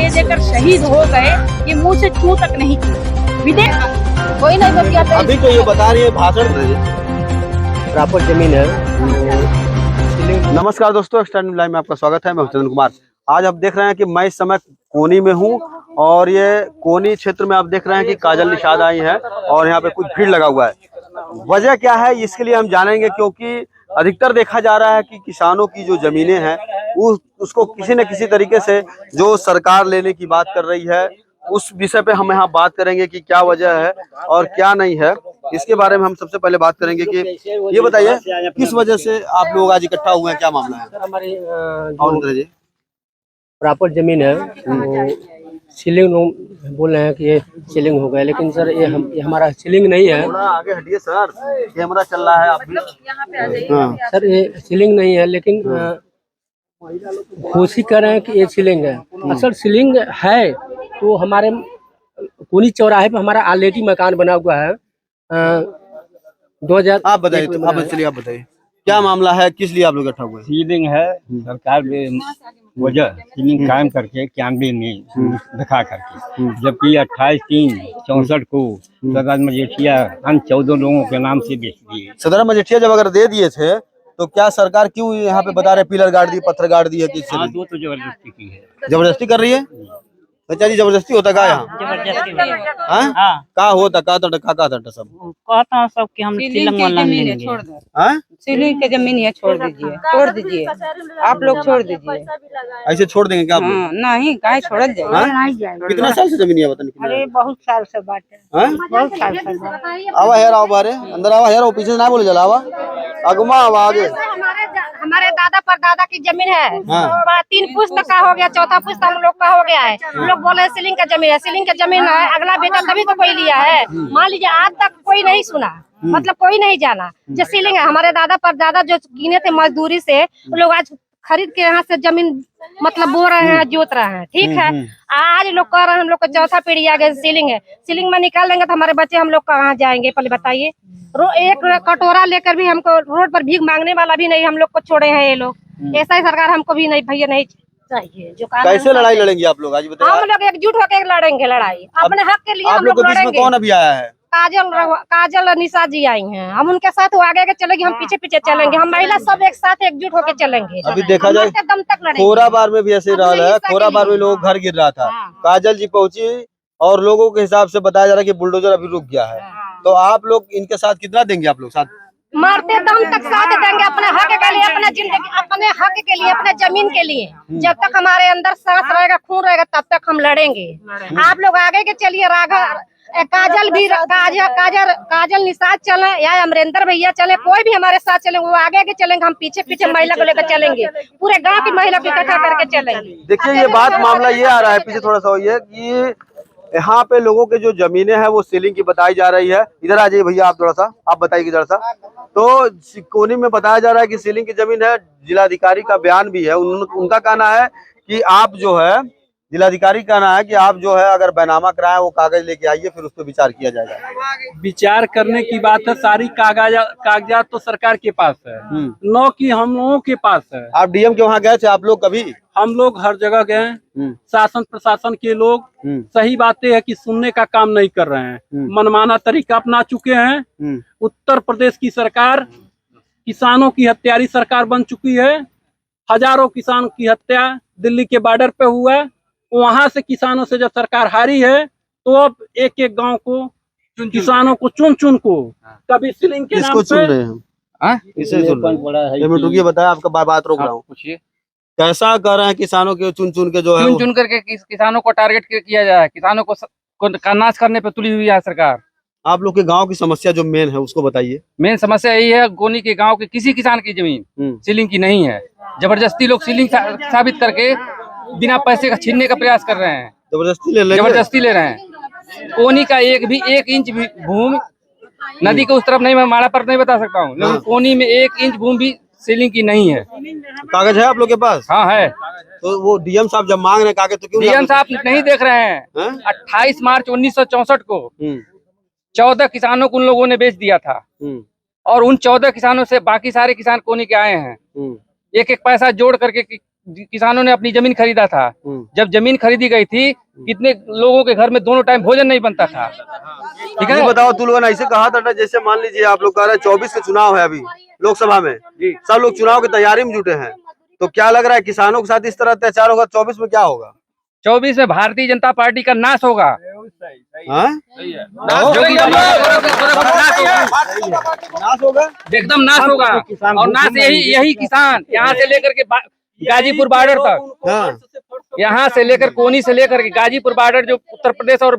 दे देकर शहीद हो गए, ये मुंह से छू तक नहीं की। विदेश कोई नहीं बच गया। अभी तो ये बता रही है भाषण। प्रॉपर जमीन है। नमस्कार दोस्तों, एक्सटर्नल लाइव में आपका स्वागत है। मैं चंदन कुमार। आज आप देख रहे हैं कि मैं इस समय कोनी में हूं और ये कोनी क्षेत्र में आप देख रहे हैं कि काजल निषाद आई हैं और यहाँ पे कुछ भीड़ लगा हुआ है। वजह क्या है इसके लिए हम जानेंगे, क्योंकि अधिकतर देखा जा रहा है कि किसानों की जो जमीनें हैं उसको किसी न किसी तरीके से जो सरकार लेने की बात कर रही है, उस विषय पे हम यहाँ बात करेंगे कि क्या वजह है और क्या नहीं है। इसके बारे में हम सबसे पहले बात करेंगे कि ये बताइए किस वजह से आप लोग आज इकट्ठा हुए हैं, क्या मामला है? सर हमारी और जी प्रॉपर जमीन है, वो सीलिंग बोल रहे हैं कि ये सीलिंग हो गया, लेकिन सर ये हमारा सीलिंग नहीं है। थोड़ा आगे हटिए सर, कैमरा चल रहा है। आप भी यहाँ पे आ जाइए। हाँ। सर ये सीलिंग नहीं है, लेकिन कोशिश कर रहे हैं कि ये सीलिंग है। असल सीलिंग है तो हमारे कोनी चौराहे पे हमारा ऑलरेडी मकान बना हुआ है। 2000 आप बताइए, आप बताइए क्या मामला है, किस लिए आप लोग इकट्ठा हुए? सीलिंग है, सरकार ने वजह सीलिंग कायम करके 91 में दिखा करके, जबकि 28/3/64 को सदर मजिस्ट्रिया अन्य 14 लोगों के नाम से बेच दिए। सदर मजिस्ट्रिया जब अगर दे दिए थे तो क्या सरकार क्यों यहाँ पे बता रहे पिलर गाड़ दी, पत्थर गाड़ दी है? किस हाँ, तो जबरदस्ती की है। जबरदस्ती कर रही है? बच्चा जी जबरदस्ती होता का यहाँ? हाँ, का होता का था सब कहता हूँ सब कि हम सीलिंग वाला लेंगे। छोड़ दो, हाँ? सीलिंग की जमीन है, छोड़ दीजिए, छोड़ दीजिए, आप लोग छोड़ दीजिए। ऐसे छोड़ देंगे क्या आप लोग? हाँ, नहीं काहे छोड़ जाए। हाँ? कितना साल से जमीन है बताने कितना? अरे बहुत साल से बात है, हाँ? बहुत साल से बात है। आवा यार, आओ बाहर अंदर आवा यार, वो पीछे से ना बोले चला आवा अगुमा आवा आगे। हमारे दादा पर दादा की जमीन है। हाँ। 3 पुश्त का हो गया, 4था पुश्त हम लोग का हो गया है। हम लोग बोले सीलिंग का जमीन है, सीलिंग का जमीन है, अगला बेटा तभी तो कोई लिया है। मान लीजिए आज तक कोई नहीं सुना, मतलब कोई नहीं जाना जो सीलिंग है। हमारे दादा पर दादा जो गिने थे मजदूरी से, वो लोग आज खरीद के यहाँ से जमीन मतलब बो रहे हैं, जोत रहे हैं। ठीक है, आज लोग कह रहे हैं हम लोग को 4था पीढ़ी आ गया सीलिंग है। सीलिंग में निकाल देंगे तो हमारे बच्चे हम लोग कहाँ जाएंगे, पहले बताइए। एक कटोरा लेकर भी हमको रोड पर भीख मांगने वाला भी नहीं हम लोग को छोड़े हैं ये लोग। ऐसा ही सरकार हमको भी नहीं भैया नहीं चाहिए। जो कैसे लड़ाई लड़ेंगे आप लोग आज बताइए? हम लोग एकजुट होकर लड़ेंगे लड़ाई अपने हक के लिए। आप हम लोग लोग के बीच में लड़ेंगे। कौन अभी आया है? काजल निशा जी आई हैं, हम उनके साथ वो आगे चलेंगे, हम पीछे पीछे चलेंगे। हम महिला सब एक साथ एकजुट होकर चलेंगे। अभी देखा जाए दम तक लड़ेंगे। खोराबार में भी ऐसे रहा है, खोराबार में लोग घर गिर रहा था, काजल जी पहुंची और लोगों के हिसाब से बताया जा रहा है कि बुलडोजर अभी रुक गया है। तो आप लोग इनके साथ कितना देंगे? आप लोग साथ मारते दम तक साथ देंगे, अपने हक के लिए, अपने जिंदगी, अपने हक के लिए, अपने जमीन के लिए। जब तक हमारे अंदर सांस रहेगा, खून रहेगा, तब तक हम लड़ेंगे। आप लोग आगे के चलिए, काजल भी काजल निषाद चले या अमरेंद्र भैया चले, कोई भी हमारे साथ चलेंगे, वो आगे के चलेंगे, हम पीछे पीछे महिला को लेकर चलेंगे। पूरे गांव की महिला को इकट्ठा करके चलेंगे। देखिए ये बात मामला ये आ रहा है, पीछे थोड़ा सा ये कि यहाँ पे लोगों के जो जमीनें हैं वो सीलिंग की बताई जा रही है। इधर आ जाइए भैया, आप थोड़ा सा आप बताइए इधर सा। तो कोनी में बताया जा रहा है कि सीलिंग की जमीन है। जिलाधिकारी का बयान भी है, उनका कहना है कि आप जो है, जिलाधिकारी का कहना है कि आप जो है अगर बैनामा कराएं वो कागज लेके आइए, फिर उस पर विचार किया जाएगा। विचार करने की बात है, सारी कागजात तो सरकार के पास है, न कि हम लोगों के पास है। आप डीएम के वहाँ गए थे आप लोग कभी? हम लोग हर जगह गए, शासन प्रशासन के लोग सही बातें है कि सुनने का काम नहीं कर रहे हैं, मनमाना तरीका अपना चुके हैं। उत्तर प्रदेश की सरकार किसानों की हत्यारी सरकार बन चुकी है। हजारों किसान की हत्या दिल्ली के बॉर्डर पे हुआ है। वहां से किसानों से जब सरकार हारी है तो अब एक एक गांव को किसानों को चुन को कभी सीलिंग के नाम पे चुन रहे हैं। इसे सुन रहे हैं। बताया, आपका बात रोक रहा हूँ। कैसा कर रहे हैं किसानों के चुन के जो है चुन करके किसानों को टारगेट किया जाए, किसानों को नाश करने पे तुली हुई है सरकार। आप लोग के गांव की समस्या जो मेन है उसको बताइए। मेन समस्या यही है, कोनी के गांव के किसी किसान की जमीन सीलिंग की नहीं है। जबरदस्ती लोग सीलिंग साबित करके बिना पैसे का छीनने का प्रयास कर रहे हैं। जबरदस्ती ले रहे हैं। कोनी का 1 इंच भी भूमि, नदी के उस तरफ नहीं, मैं माड़ा पर नहीं बता सकता हूँ, लेकिन कोनी में 1 इंच भूमि भी सीलिंग की नहीं है। कागज है आप लोग के पास? हाँ है। तो वो डीएम साहब जब मांग रहे हैं कागज, तो क्यों डीएम साहब नहीं देख रहे हैं? 28 मार्च 1964 को 14 किसानों को उन लोगों ने बेच दिया था, और उन 14 किसानों से बाकी सारे किसान कोनी के आए हैं। एक एक पैसा जोड़ करके किसानों ने अपनी जमीन खरीदा था। जब जमीन खरीदी गई थी, कितने लोगों के घर में दोनों टाइम भोजन नहीं बनता था। ठीक है, बताओ, तुम लोगों ने ऐसे कहा था ना, जैसे मान लीजिए आप लोग कह रहे हैं 24 के चुनाव है अभी लोकसभा में, सब लोग चुनाव की तैयारी में जुटे हैं, तो क्या लग रहा है किसानों के साथ इस तरह अत्याचार होगा? 24 में क्या होगा? 24 में भारतीय जनता पार्टी का नाश होगा। हाँ? नाश होगा, एकदम नाश होगा। और नाश यही किसान यहाँ से लेकर के गाजीपुर बॉर्डर तक, यहाँ से लेकर कोनी से लेकर के गाजीपुर बॉर्डर जो उत्तर प्रदेश और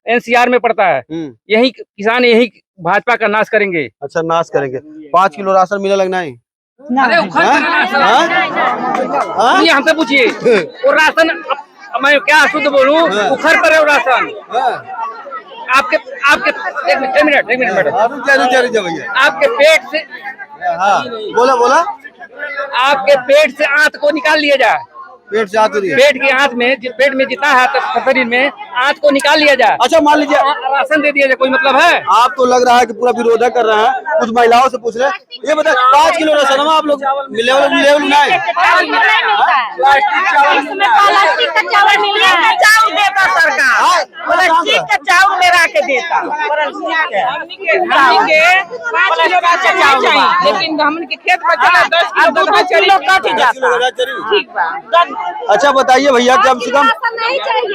NCR में पड़ता है, यही किसान यही भाजपा का नाश करेंगे। अच्छा, नाश करेंगे। 5 किलो राशन मिला लगना ही? अरे हमसे पूछिए, वो राशन मैं क्या शुद्ध बोलूं, उखर पर है वो राशन। आपके एक मिनट मैडम, आपके पेट से, बोला आपके पेट से आंत को निकाल लिया जाए। पेट से आंत? पेट की आंत में, पेट में जितना है शरीर में, आंत को निकाल लिया जाए। अच्छा, मान लीजिए राशन दे दिया जाए, कोई मतलब है? आप तो लग रहा है कि पूरा विरोध कर रहे हैं, कुछ महिलाओं से पूछ रहे हैं, ये बता 5 किलो राशन आप लोग मिले नहीं? प्लास्टिक का चावल मिल रहा है, चावल देता सरकार, प्लास्टिक का चावल मेरा के देता, लेकिन हमन के खेत में 10 किलो कट जाता। अच्छा बताइए भैया, कम से कम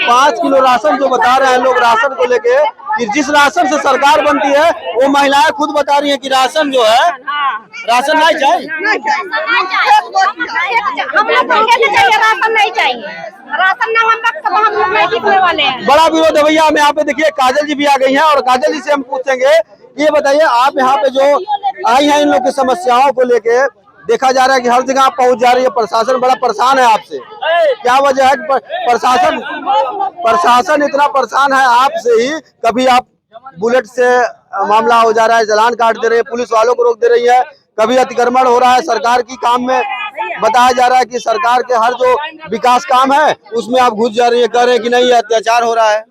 5 किलो राशन जो बता रहे हैं लोग, राशन को लेके, कि जिस राशन से सरकार बनती है वो महिलाएं खुद बता रही हैं कि राशन जो है, राशन नहीं चाहिए। हम लोग को चाहिए, राशन नहीं चाहिए, राशन ना हम लोग नहीं जीतने वाले हैं। बड़ा विरोध है भैया। हम यहाँ पे देखिए काजल जी भी आ गई हैं, और काजल जी से हम पूछेंगे, ये बताइए आप यहाँ पे जो आई हैं इन लोग की समस्याओं को लेके, देखा जा रहा है कि हर जगह आप पहुंच जा रही है, प्रशासन बड़ा परेशान है आपसे, क्या वजह है कि प्रशासन इतना परेशान है आपसे ही? कभी आप बुलेट से मामला हो जा रहा है, चालान काट दे रहे हैं, पुलिस वालों को रोक दे रही है, कभी अतिक्रमण हो रहा है, सरकार की काम में बताया जा रहा है कि सरकार के हर जो विकास काम है उसमें आप घुस जा रही है, कह रहे हैं कि नहीं अत्याचार हो रहा है।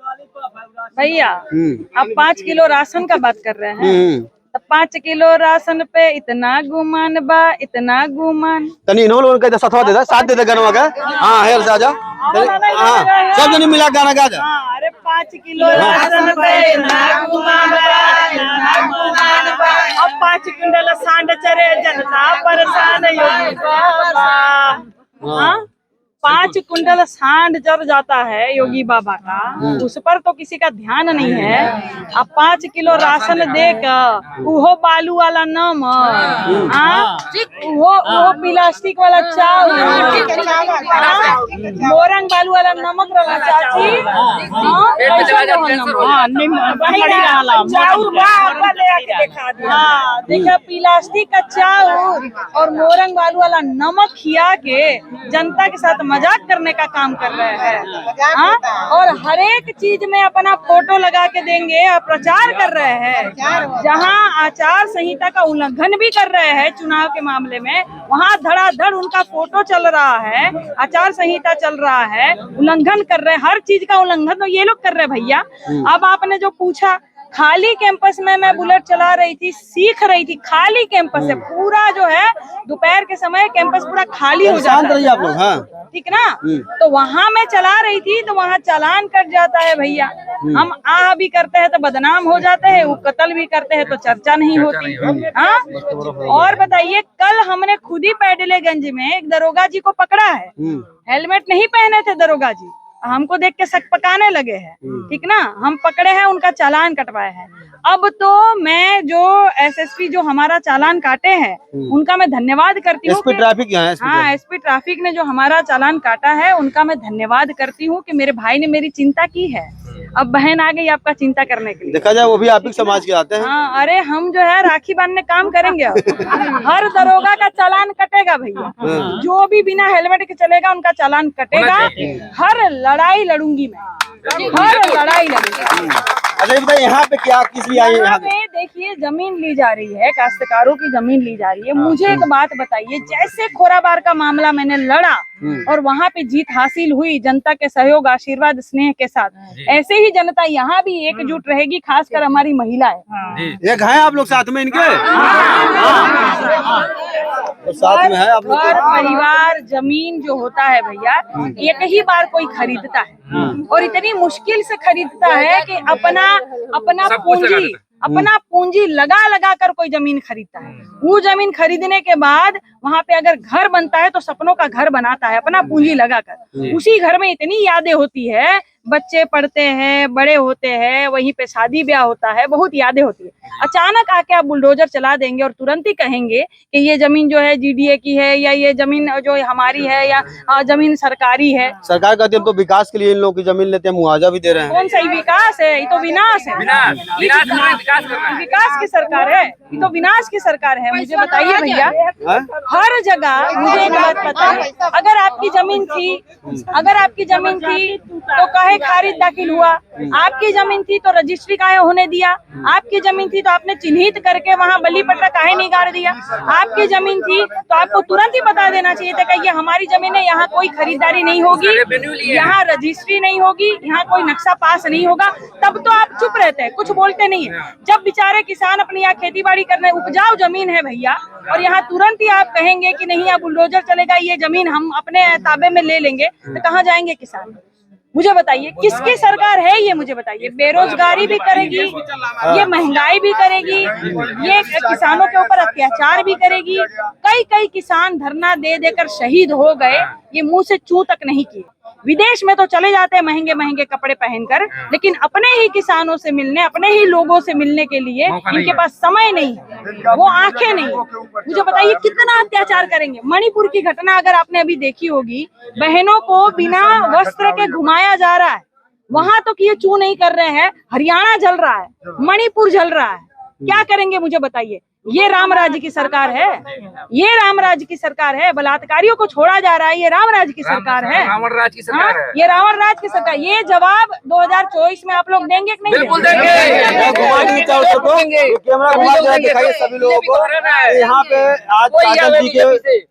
भैया आप 5 किलो राशन का बात कर रहे हैं, तो 5 किलो राशन पे इतना गुमान बा, इतना गुमान। तनी इन्हों लोगों का सतवा दे, साथ दे गनवा का। हाँ हेर से आजा, हाँ सब जनी मिला गाना गा जा। अरे 5 किलो राशन पे इतना गुमान बा, इतना गुमान बा। अब 5 क्विंटल सांड चरे जनता परेशान योगी बाबा। हाँ 5 कुंटल सांड जर जाता है योगी बाबा का, उस पर तो किसी का ध्यान नहीं है। अब 5 किलो राशन देकर वो बालू वाला नमक, वो प्लास्टिक वाला चावल, मोरंग बालू वाला नमक रहा चाची, देखिए प्लास्टिक का चावल और मोरंग बालू वाला नमक खिया के जनता के साथ मजाक करने का काम कर रहे हैं। हाँ, और हर एक चीज में अपना फोटो लगा के देंगे और प्रचार कर रहे हैं। जहाँ आचार संहिता का उल्लंघन भी कर रहे हैं चुनाव के मामले में, वहाँ धड़ाधड़ उनका फोटो चल रहा है, आचार संहिता चल रहा है, उल्लंघन कर रहे हैं। हर चीज का उल्लंघन तो ये लोग कर रहे हैं भैया। अब आपने जो पूछा, खाली कैंपस में मैं बुलेट चला रही थी, सीख रही थी, खाली कैंपस है पूरा, जो है दोपहर के समय कैंपस पूरा खाली हो जाता है आप लोग, हाँ ठीक ना। तो वहाँ मैं चला रही थी तो वहाँ चालान कट जाता है भैया। हम आ भी करते हैं तो बदनाम हो जाते हैं, वो कत्ल भी करते हैं तो चर्चा नहीं होती। हाँ, और बताइए, कल हमने खुद ही पैडलेगंज में एक दरोगा जी को पकड़ा है, हेलमेट नहीं पहने थे दरोगा जी, हमको देख के शक पकाने लगे हैं, ठीक ना। हम पकड़े हैं, उनका चालान कटवाए हैं। अब तो मैं जो एसएसपी जो हमारा चालान काटे हैं उनका मैं धन्यवाद करती हूँ। हाँ, एसपी ट्रैफिक ने जो हमारा चालान काटा है उनका मैं धन्यवाद करती हूँ कि मेरे भाई ने मेरी चिंता की है। अब बहन आ गई आपका चिंता करने के लिए। देखा जाए वो भी आप ही समाज के आते हैं। हाँ, अरे हम जो है राखी बांधने काम करेंगे। हर दरोगा का चालान कटेगा भैया, जो भी बिना हेलमेट के चलेगा उनका चालान कटेगा। हर लड़ाई लड़ूंगी मैं, हर लड़ाई लड़ूंगी। अच्छा बताइए, यहाँ पे क्या किस लिए आए हैं? यहाँ पे देखिए जमीन ली जा रही है, काश्तकारों की जमीन ली जा रही है। मुझे एक बात बताइए, जैसे खोराबार का मामला मैंने लड़ा और वहाँ पे जीत हासिल हुई जनता के सहयोग, आशीर्वाद, स्नेह के साथ, ऐसे ही जनता यहाँ भी एकजुट रहेगी, खासकर हमारी महिलाएं। एक है आप लोग साथ में इनके, तो साथ में है आप लोग घर परिवार जमीन जो होता है भैया, एक ही बार कोई खरीदता है और इतनी मुश्किल से खरीदता है कि अपना पूंजी लगा लगा कर कोई जमीन खरीदता है। वो जमीन खरीदने के बाद वहाँ पे अगर घर बनता है तो सपनों का घर बनाता है अपना पूंजी लगा कर। उसी घर में इतनी यादें होती है, बच्चे पढ़ते हैं, बड़े होते हैं, वहीं पे शादी ब्याह होता है, बहुत यादें होती है। अचानक आके आप बुलडोजर चला देंगे और तुरंत ही कहेंगे कि ये जमीन जो है जीडीए की है या ये जमीन जो हमारी है या जमीन सरकारी है। सरकार कहती है हम तो विकास के लिए इन लोगों की जमीन लेते हैं, मुआवजा भी दे रहे हैं। कौन सा विकास है? ये तो विनाश है। विकास की सरकार है, ये तो विनाश की सरकार है। मुझे बताइए भैया, हर जगह मुझे एक बात पता है, अगर आपकी जमीन थी तो काहे खारिज दाखिल हुआ? आपकी जमीन थी तो रजिस्ट्री काहे होने दिया? आपकी जमीन थी तो आपने चिन्हित करके वहाँ बली पट्टा काहे नहीं गाड़ दिया? आपकी जमीन थी तो आपको तुरंत ही बता देना चाहिए था कि ये हमारी जमीन है, यहाँ कोई खरीदारी नहीं होगी, यहाँ रजिस्ट्री नहीं होगी, यहाँ कोई नक्शा पास नहीं होगा। तब तो आप चुप रहते हैं, कुछ बोलते नहीं है। जब बेचारे किसान अपनी यहाँ खेती बाड़ी करने, उपजाऊ जमीन है भैया, और यहाँ तुरंत ही आप कहेंगे कि नहीं यहाँ बुलडोजर चलेगा, ये जमीन हम अपने ताबे में ले लेंगे, तो कहाँ जाएंगे किसान? मुझे बताइए किसकी सरकार है ये? मुझे बताइए। बेरोजगारी भी करेगी, ये महंगाई भी करेगी, ये किसानों के ऊपर अत्याचार भी करेगी। कई किसान धरना दे देकर शहीद हो गए, ये मुंह से चू तक नहीं किए। विदेश में तो चले जाते हैं महंगे महंगे कपड़े पहनकर, लेकिन अपने ही किसानों से मिलने, अपने ही लोगों से मिलने के लिए इनके पास समय नहीं है, वो आंखें नहीं। मुझे बताइए कितना अत्याचार करेंगे। मणिपुर की घटना अगर आपने अभी देखी होगी, बहनों को बिना वस्त्र के घुमाया जा रहा है, वहां तो ये चू नहीं कर रहे हैं। हरियाणा जल रहा है, मणिपुर जल रहा है, क्या करेंगे मुझे बताइए? ये राम राज्य की सरकार है, ये राम राज्य की सरकार है। बलात्कारियों को छोड़ा जा रहा है, ये राम राज्य की सरकार है, रावण राज की सरकार है। ये रावण राज की सरकार। ये जवाब 2024 में आप लोग देंगे कि नहीं? बिल्कुल देंगे। दिखाइए सभी लोगों को। यहाँ पे आज काजल जी के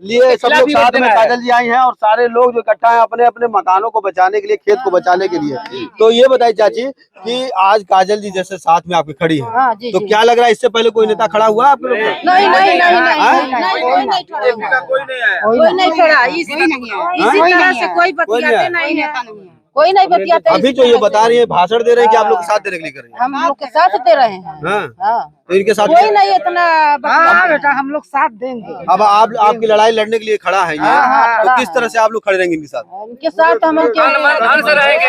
लिए सब लोग साथ में, काजल जी आई हैं और सारे लोग जो इकट्ठा हैं अपने अपने मकानों को बचाने के लिए, खेत को बचाने के लिए। तो ये बताइए चाची कि आज काजल जी जैसे साथ में आपके खड़ी है, तो क्या लग रहा है, इससे पहले कोई नेता खड़ा हुआ आपके लोग? नहीं, कोई नहीं छोड़ा। इसी तरह से कोई बतियाते नहीं है, कोई नहीं बतियाते। अभी जो ये बता रही है, भाषण दे रहे हैं कि आप लोग के साथ देने के लिए कर रही है? हम लोग के साथ दे रहे हैं। तो इनके साथ कोई नहीं इतना बेटा, हम लोग साथ देंगे। अब आप आपकी लड़ाई लड़ने के लिए खड़ा है ये, तो किस तरह से आप लोग खड़े रहेंगे इनके साथ? इनके साथ हम लोग तन मन धन से रहेंगे,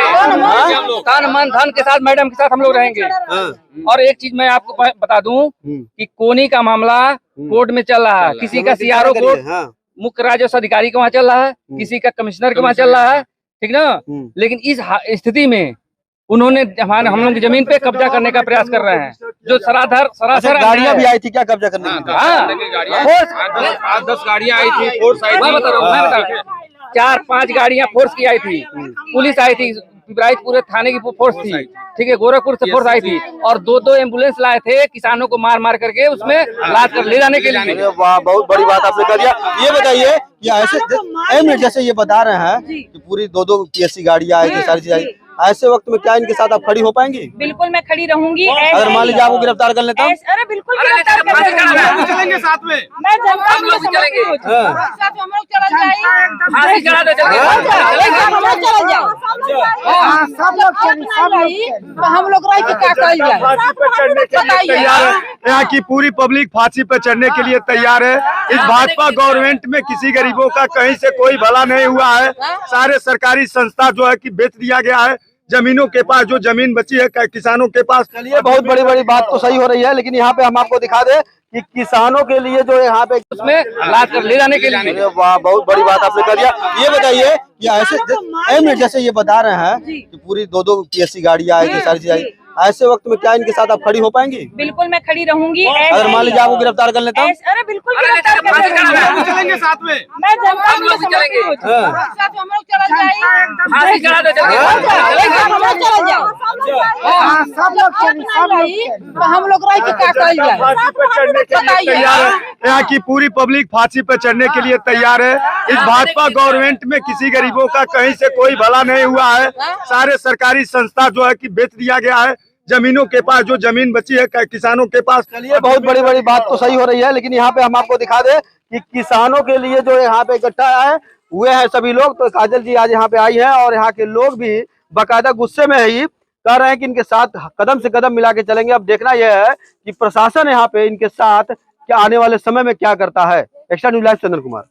तन मन धन के साथ मैडम के साथ हम लोग रहेंगे। और एक चीज मैं आपको बता दूं कि कोनी का मामला कोर्ट में चल रहा है, किसी का सीआरओ कोर्ट मुख्य राजस्व अधिकारी के वहाँ चल रहा है, किसी का कमिश्नर के वहाँ चल रहा है, ठीक ना। लेकिन इस स्थिति में उन्होंने हम लोग की जमीन पे कब्जा करने का प्रयास कर रहे हैं, जो सरासर गाड़ियां भी आई थी क्या कब्जा करने के लिए? 10 गाड़ियां आई थी, फोर्स आई थी, मैं बता रहा हूँ, 4-5 गाड़ियां फोर्स की आई थी, पुलिस आई थी, पिपराइचपुर थाने की फोर्स थी, ठीक है, गोरखपुर से फोर्स आई थी, और 2 एम्बुलेंस लाए थे किसानों को मार मार करके उसमें लाद कर ले जाने के लिए। वाह, बहुत बड़ी बात आपने कर दिया। ये बताइए कि ऐसे जैसे ये बता रहे हैं कि पूरी 2 पीएससी गाड़ियां आई थी, सारी चीज आई, ऐसे वक्त में क्या इनके साथ आप खड़ी हो पाएंगी? बिल्कुल मैं खड़ी रहूंगी। अगर मान लीजिए आपको गिरफ्तार कर लेता? अरे बिल्कुल गिरफ्तार कर चलेंगे साथ में, मैं जनता के लिए चलेंगे, साथ हम लोग चल जाएंगे, फांसी चढ़ा दे, चल जाओ, सब लोग हम लोग रह के क्या कल जाए। फांसी पे चढ़ने के लिए तैयार है, यहाँ की पूरी पब्लिक फांसी पे चढ़ने के लिए तैयार है। इस भाजपा गवर्नमेंट में किसी गरीबों का कहीं से कोई भला नहीं हुआ है। सारे सरकारी संस्था जो है कि बेच दिया गया है, जमीनों के पास जो जमीन बची है किसानों के पास। चलिए, बहुत बड़ी बड़ी बात तो सही हो रही है, लेकिन यहाँ पे हम आपको दिखा दे कि किसानों के लिए जो यहाँ पे उसमें लाद कर ले जाने के लिए। वाह, बहुत बड़ी बात आपने कर दिया। ये बताइए कि ऐसे जैसे ये बता रहे हैं कि पूरी 2 पीएससी गाड़ियां आई थी, सारी चीज आई, ऐसे वक्त में क्या इनके साथ आप खड़ी हो पाएंगी? बिल्कुल मैं खड़ी रहूंगी। अगर मान लीजिए आपको गिरफ्तार कर लेता? अरे बिल्कुल गिरफ्तार कर चलेंगे साथ में, मैं जनता के लिए चलेंगे, साथ हम लोग चल जाएंगे, फांसी चढ़ा दे, चल जाओ, सब लोग हम लोग रह के क्या कल जाए। फांसी पे चढ़ने के लिए तैयार है, यहाँ की पूरी पब्लिक फांसी पे चढ़ने के लिए तैयार है। इस भाजपा गवर्नमेंट में किसी गरीबों का कहीं से कोई भला नहीं हुआ है। सारे सरकारी संस्था जो है कि बेच दिया गया है, जमीनों के पास, जो जमीन बची है किसानों के पास। चलिए, बहुत बड़ी बड़ी बात तो सही हो रही है, लेकिन यहाँ पे हम आपको दिखा दें कि किसानों के लिए जो यहाँ पे इकट्ठा है हुए हैं सभी लोग। तो काजल जी आज यहाँ पे आई हैं और यहाँ के लोग भी बाकायदा गुस्से में है ही, कह रहे हैं कि इनके साथ कदम से कदम मिला के चलेंगे। अब देखना यह है कि प्रशासन यहाँ पे इनके साथ क्या आने वाले समय में क्या करता है। Extra news live Chandan Kumar.